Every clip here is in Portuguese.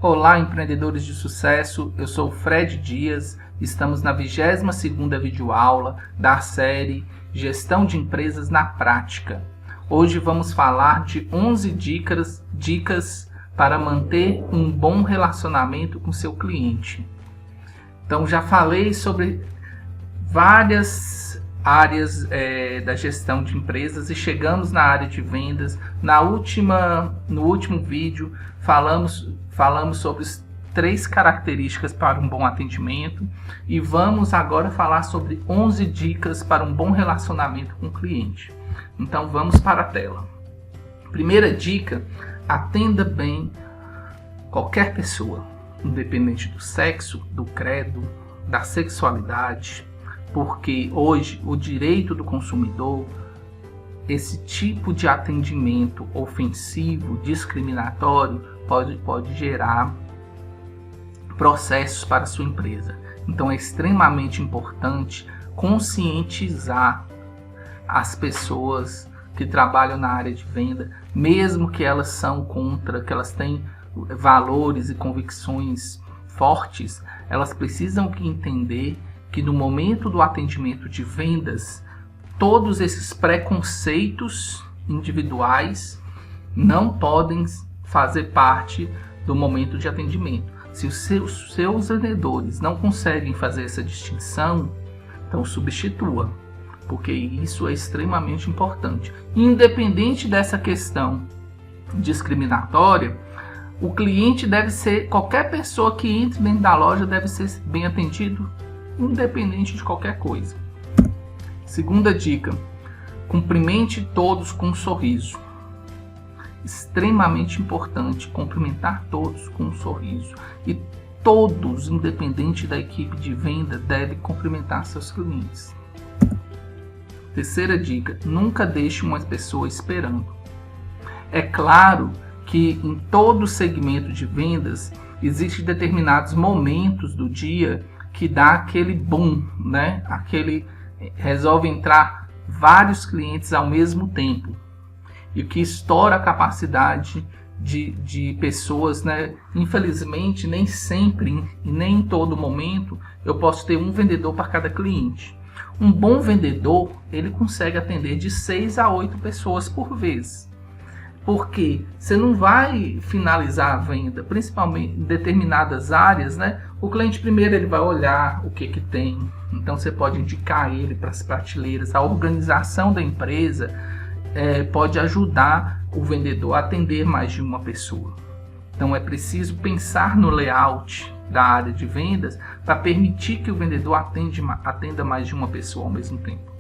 Olá, empreendedores de sucesso, eu sou o Fred Dias, estamos na 22ª videoaula da série Gestão de Empresas na Prática. Hoje vamos falar de 11 dicas para manter um bom relacionamento com seu cliente. Então já falei sobre várias áreas da gestão de empresas e chegamos na área de vendas. No último vídeo falamos sobre as 3 características para um bom atendimento e vamos agora falar sobre 11 dicas para um bom relacionamento com o cliente. Então vamos para a tela. Primeira dica: atenda bem qualquer pessoa, independente do sexo, do credo, da sexualidade, porque hoje o direito do consumidor, esse tipo de atendimento ofensivo, discriminatório, pode gerar processos para a sua empresa. Então é extremamente importante conscientizar as pessoas que trabalham na área de venda, mesmo que elas são contra, que elas têm valores e convicções fortes, elas precisam entender que no momento do atendimento de vendas, todos esses preconceitos individuais não podem fazer parte do momento de atendimento. Se os seus vendedores não conseguem fazer essa distinção, então substitua, porque isso é extremamente importante. Independente dessa questão discriminatória, o cliente deve ser, qualquer pessoa que entre dentro da loja deve ser bem atendido, independente de qualquer coisa. Segunda dica: cumprimente todos com um sorriso. Extremamente importante cumprimentar todos com um sorriso. E todos, independente da equipe de venda, devem cumprimentar seus clientes. Terceira dica: nunca deixe uma pessoa esperando. É claro que em todo segmento de vendas existem determinados momentos do dia que dá aquele boom, né? Resolve entrar vários clientes ao mesmo tempo e que estoura a capacidade de pessoas, né? Infelizmente, nem sempre e nem em todo momento eu posso ter um vendedor para cada cliente. Um bom vendedor, ele consegue atender de 6 a 8 pessoas por vez. Porque você não vai finalizar a venda, principalmente em determinadas áreas, né? O cliente primeiro ele vai olhar o que tem, então você pode indicar ele para as prateleiras. A organização da empresa pode ajudar o vendedor a atender mais de uma pessoa. Então é preciso pensar no layout da área de vendas para permitir que o vendedor atenda mais de uma pessoa ao mesmo tempo.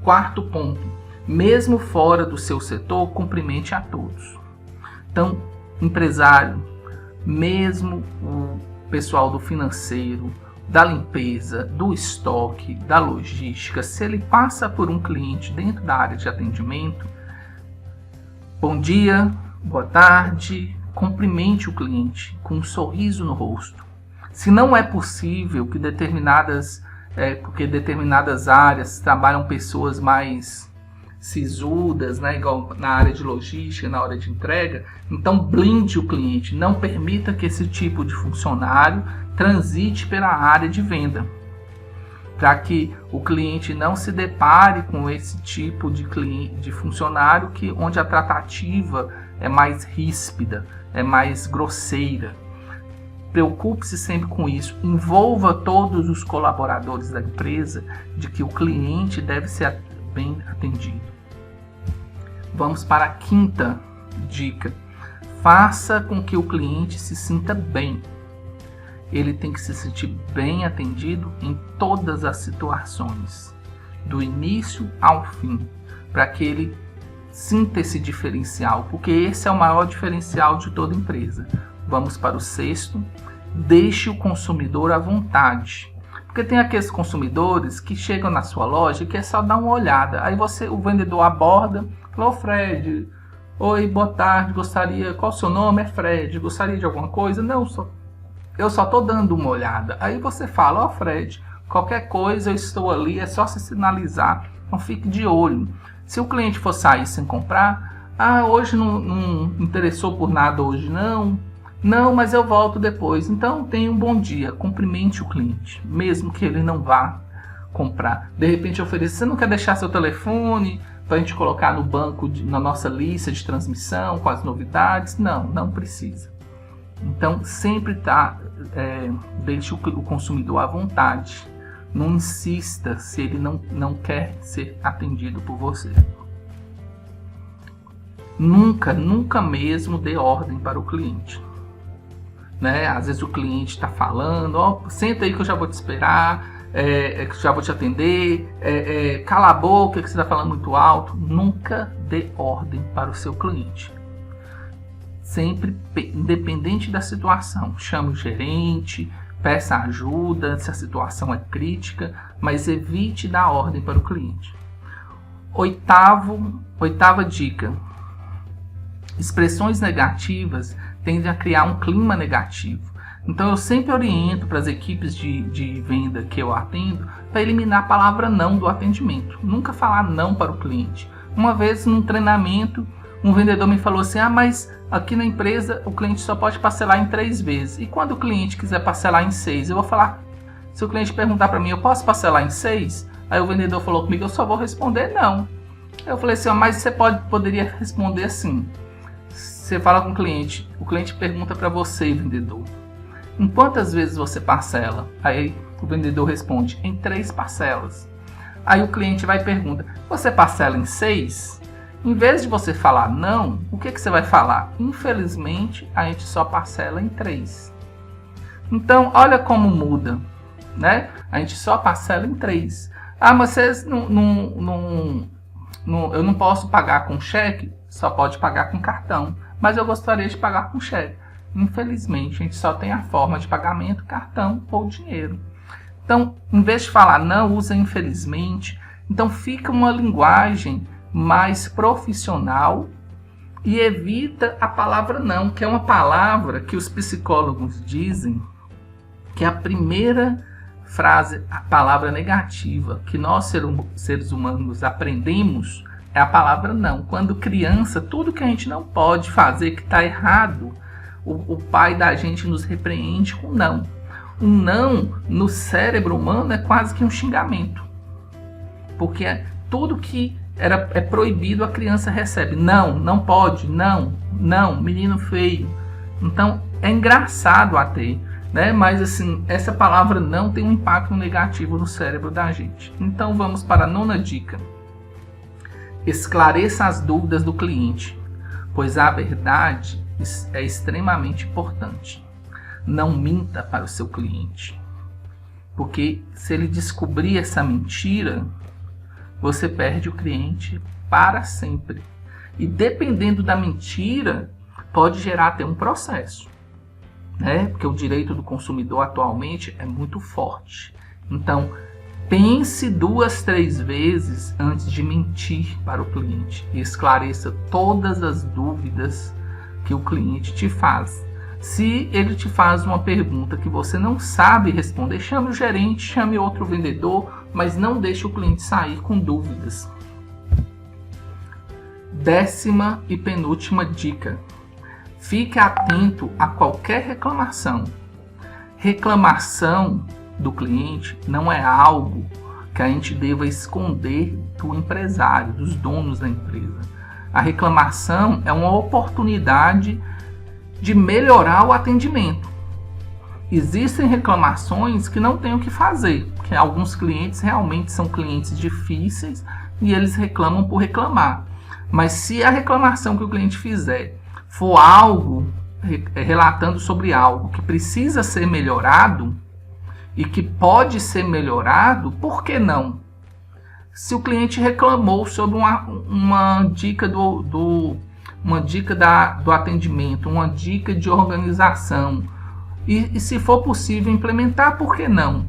Quarto ponto: mesmo fora do seu setor, cumprimente a todos. Então, empresário, mesmo o pessoal do financeiro, da limpeza, do estoque, da logística, se ele passa por um cliente dentro da área de atendimento, bom dia, boa tarde, cumprimente o cliente com um sorriso no rosto. Se não é possível que porque determinadas áreas trabalham pessoas mais sisudas, né, igual na área de logística, na hora de entrega, então blinde o cliente, não permita que esse tipo de funcionário transite pela área de venda, para que o cliente não se depare com esse tipo de funcionário onde a tratativa é mais ríspida, é mais grosseira. Preocupe-se sempre com isso, envolva todos os colaboradores da empresa de que o cliente deve ser bem atendido. Vamos para a quinta dica: faça com que o cliente se sinta bem. Ele tem que se sentir bem atendido em todas as situações, do início ao fim, para que ele sinta esse diferencial, porque esse é o maior diferencial de toda empresa. Vamos para o sexto: deixe o consumidor à vontade. Porque tem aqueles consumidores que chegam na sua loja e quer só dar uma olhada. Aí o vendedor aborda, fala: ô Fred, oi, boa tarde, qual o seu nome? É Fred, gostaria de alguma coisa? Não, eu só estou dando uma olhada. Aí você fala: ó Fred, qualquer coisa eu estou ali, é só se sinalizar, então fique de olho. Se o cliente for sair sem comprar, Hoje não interessou por nada hoje não. Não, mas eu volto depois. Então tenha um bom dia, cumprimente o cliente, mesmo que ele não vá comprar. De repente ofereça, você não quer deixar seu telefone para a gente colocar no banco, na nossa lista de transmissão com as novidades? Não precisa. Então sempre deixe o consumidor à vontade. Não insista se ele não quer ser atendido por você. Nunca mesmo dê ordem para o cliente. Né? Às vezes o cliente está falando, senta aí que eu já vou te esperar, que já vou te atender, cala a boca que você está falando muito alto. Nunca dê ordem para o seu cliente. Sempre, independente da situação, chame o gerente, peça ajuda se a situação é crítica, mas evite dar ordem para o cliente. Oitava dica: expressões negativas tendem a criar um clima negativo. Então eu sempre oriento para as equipes de venda que eu atendo para eliminar a palavra não do atendimento. Nunca falar não para o cliente. Uma vez num treinamento, um vendedor me falou assim: mas aqui na empresa o cliente só pode parcelar em 3 vezes. E quando o cliente quiser parcelar em 6? Eu vou falar, se o cliente perguntar para mim, eu posso parcelar em 6? Aí o vendedor falou comigo, eu só vou responder não. Eu falei assim, mas você poderia responder assim. Você fala com o cliente pergunta para você, vendedor, em quantas vezes você parcela? Aí o vendedor responde, em 3 parcelas. Aí o cliente vai e pergunta, você parcela em 6? Em vez de você falar não, o que você vai falar? Infelizmente, a gente só parcela em 3. Então, olha como muda, né? A gente só parcela em 3. Mas vocês eu não posso pagar com cheque? Só pode pagar com cartão. Mas eu gostaria de pagar com cheque. Infelizmente, a gente só tem a forma de pagamento, cartão ou dinheiro. Então, em vez de falar não, usa infelizmente. Então, fica uma linguagem mais profissional e evita a palavra não, que é uma palavra que os psicólogos dizem que é a primeira frase, a palavra negativa que nós seres humanos aprendemos é a palavra não. Quando criança, tudo que a gente não pode fazer, que está errado, o pai da gente nos repreende com não. O não no cérebro humano é quase que um xingamento, porque tudo que é proibido a criança recebe. Não pode, não, menino feio. Então é engraçado até, né? Mas assim, essa palavra não tem um impacto negativo no cérebro da gente. Então vamos para a 9ª dica. Esclareça as dúvidas do cliente, pois a verdade é extremamente importante. Não minta para o seu cliente, porque se ele descobrir essa mentira, você perde o cliente para sempre. E dependendo da mentira, pode gerar até um processo, né? Porque o direito do consumidor atualmente é muito forte. Então, pense 2, 3 vezes antes de mentir para o cliente e esclareça todas as dúvidas que o cliente te faz. Se ele te faz uma pergunta que você não sabe responder, chame o gerente, chame outro vendedor, mas não deixe o cliente sair com dúvidas. 10ª e penúltima dica. Fique atento a qualquer reclamação. Reclamação do cliente não é algo que a gente deva esconder do empresário, dos donos da empresa. A reclamação é uma oportunidade de melhorar o atendimento. Existem reclamações que não tem o que fazer, que alguns clientes realmente são clientes difíceis e eles reclamam por reclamar. Mas se a reclamação que o cliente fizer for algo, relatando sobre algo que precisa ser melhorado e que pode ser melhorado, por que não? Se o cliente reclamou sobre uma dica do atendimento, uma dica de organização, e se for possível implementar, por que não?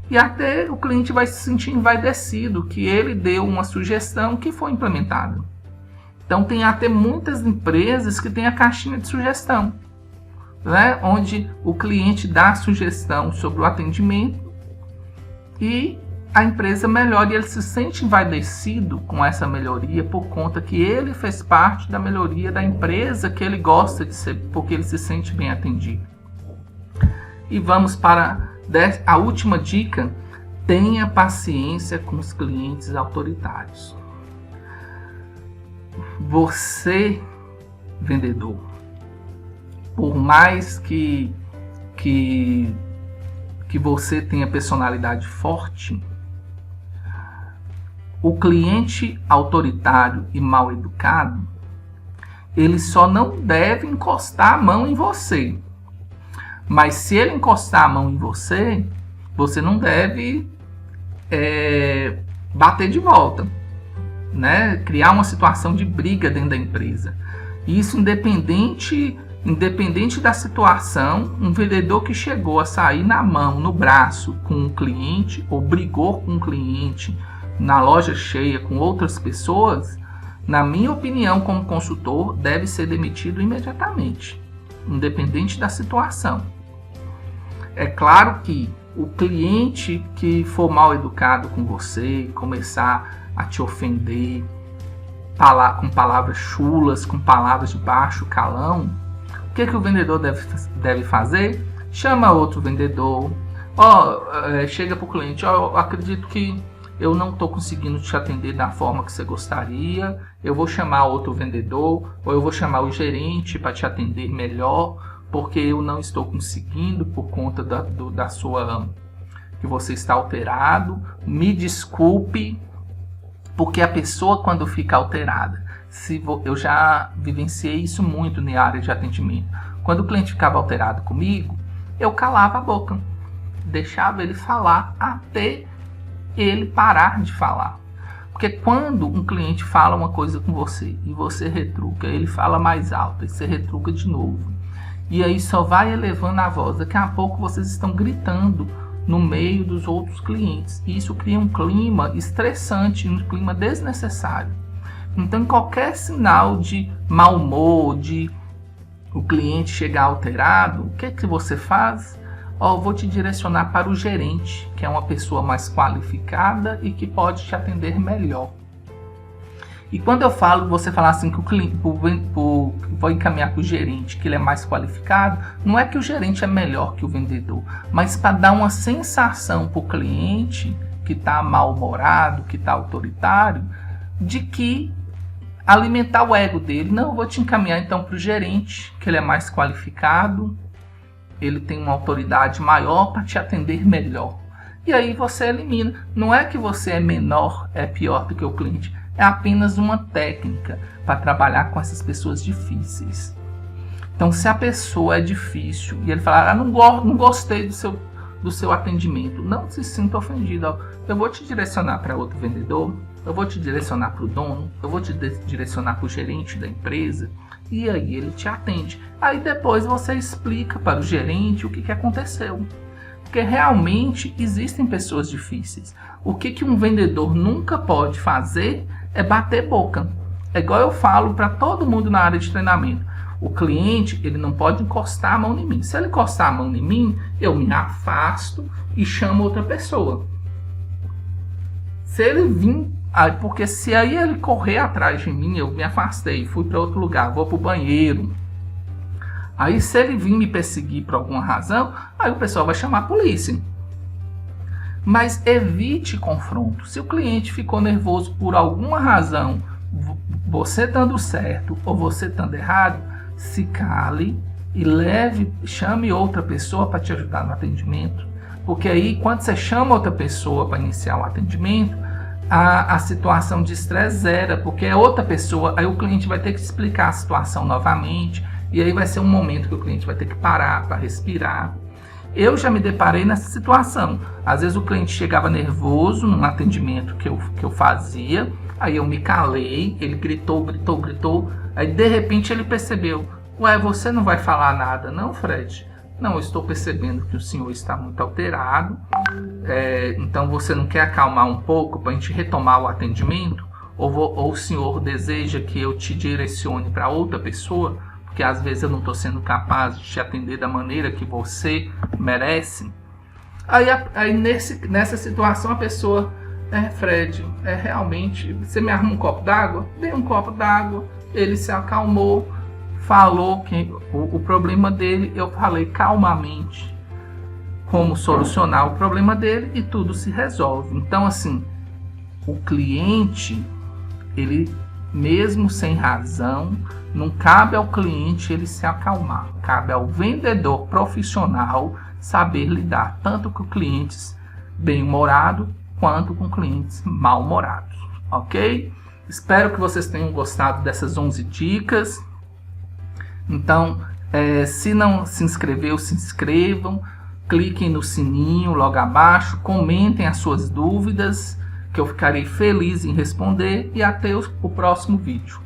E até o cliente vai se sentir envaidecido que ele deu uma sugestão que foi implementada. Então tem até muitas empresas que têm a caixinha de sugestão, né? Onde o cliente dá a sugestão sobre o atendimento e a empresa melhora e ele se sente envaidecido com essa melhoria por conta que ele fez parte da melhoria da empresa que ele gosta de ser, porque ele se sente bem atendido. E vamos para a última dica: tenha paciência com os clientes autoritários. Você, vendedor, por mais que você tenha personalidade forte, o cliente autoritário e mal educado, ele só não deve encostar a mão em você. Mas se ele encostar a mão em você, você não deve bater de volta, né? Criar uma situação de briga dentro da empresa. Isso independente da situação. Um vendedor que chegou a sair na mão, no braço com um cliente, ou brigou com um cliente na loja cheia com outras pessoas, na minha opinião como consultor, deve ser demitido imediatamente, independente da situação. É claro que o cliente que for mal educado com você, começar a te ofender com palavras chulas, com palavras de baixo calão, o que o vendedor deve fazer? Chama outro vendedor, chega para o cliente: eu acredito que eu não estou conseguindo te atender da forma que você gostaria, eu vou chamar outro vendedor, ou eu vou chamar o gerente para te atender melhor, porque eu não estou conseguindo por conta da sua... que você está alterado. Me desculpe, porque a pessoa, quando fica alterada, eu já vivenciei isso muito na área de atendimento. Quando o cliente ficava alterado comigo, eu calava a boca, deixava ele falar até ele parar de falar. Porque quando um cliente fala uma coisa com você e você retruca, ele fala mais alto e você retruca de novo, e aí só vai elevando a voz. Daqui a pouco vocês estão gritando no meio dos outros clientes, e isso cria um clima estressante, um clima desnecessário. Então, qualquer sinal de mau humor, de o cliente chegar alterado, o que você faz? Eu vou te direcionar para o gerente, que é uma pessoa mais qualificada e que pode te atender melhor. E quando eu falo, você falar assim que o cliente, vou encaminhar para o gerente, que ele é mais qualificado, não é que o gerente é melhor que o vendedor, mas para dar uma sensação para o cliente que está mal-humorado, que está autoritário, de que alimentar o ego dele. Não, eu vou te encaminhar então para o gerente, que ele é mais qualificado, ele tem uma autoridade maior para te atender melhor. E aí você elimina. Não é que você é menor, é pior do que o cliente. É apenas uma técnica para trabalhar com essas pessoas difíceis. Então, se a pessoa é difícil e ele falar: não gostei do seu atendimento, não se sinta ofendido. Eu vou te direcionar para outro vendedor, eu vou te direcionar para o dono, eu vou te direcionar para o gerente da empresa, e aí ele te atende. Aí depois você explica para o gerente o que aconteceu. Porque realmente existem pessoas difíceis. O que um vendedor nunca pode fazer é bater boca. É igual eu falo para todo mundo na área de treinamento. O cliente, ele não pode encostar a mão em mim. Se ele encostar a mão em mim, eu me afasto e chamo outra pessoa. Se ele vir... Porque se aí ele correr atrás de mim, eu me afastei, fui para outro lugar, vou para o banheiro. Aí se ele vir me perseguir por alguma razão, aí o pessoal vai chamar a polícia. Mas evite confronto. Se o cliente ficou nervoso por alguma razão, você estando certo ou você estando errado, se cale e chame outra pessoa para te ajudar no atendimento. Porque aí quando você chama outra pessoa para iniciar o atendimento, a situação de estresse zera, porque é outra pessoa, aí o cliente vai ter que explicar a situação novamente, e aí vai ser um momento que o cliente vai ter que parar para respirar. Eu já me deparei nessa situação. Às vezes o cliente chegava nervoso num atendimento que eu fazia, aí eu me calei, ele gritou, aí de repente ele percebeu: ué, você não vai falar nada não, Fred? Não, eu estou percebendo que o senhor está muito alterado, então você não quer acalmar um pouco para a gente retomar o atendimento? Ou o senhor deseja que eu te direcione para outra pessoa? Porque às vezes eu não estou sendo capaz de te atender da maneira que você merece. Aí nessa situação a pessoa, Fred, realmente, você me arruma um copo d'água? Dei um copo d'água, ele se acalmou, falou que o problema dele, eu falei calmamente como solucionar o problema dele e tudo se resolve. Então, assim, o cliente, ele mesmo sem razão, não cabe ao cliente ele se acalmar, cabe ao vendedor profissional saber lidar tanto com clientes bem-humorados quanto com clientes mal-humorados, ok? Espero que vocês tenham gostado dessas 11 dicas. Então, se não se inscreveu, se inscrevam, cliquem no sininho logo abaixo, comentem as suas dúvidas, que eu ficarei feliz em responder, e até o próximo vídeo.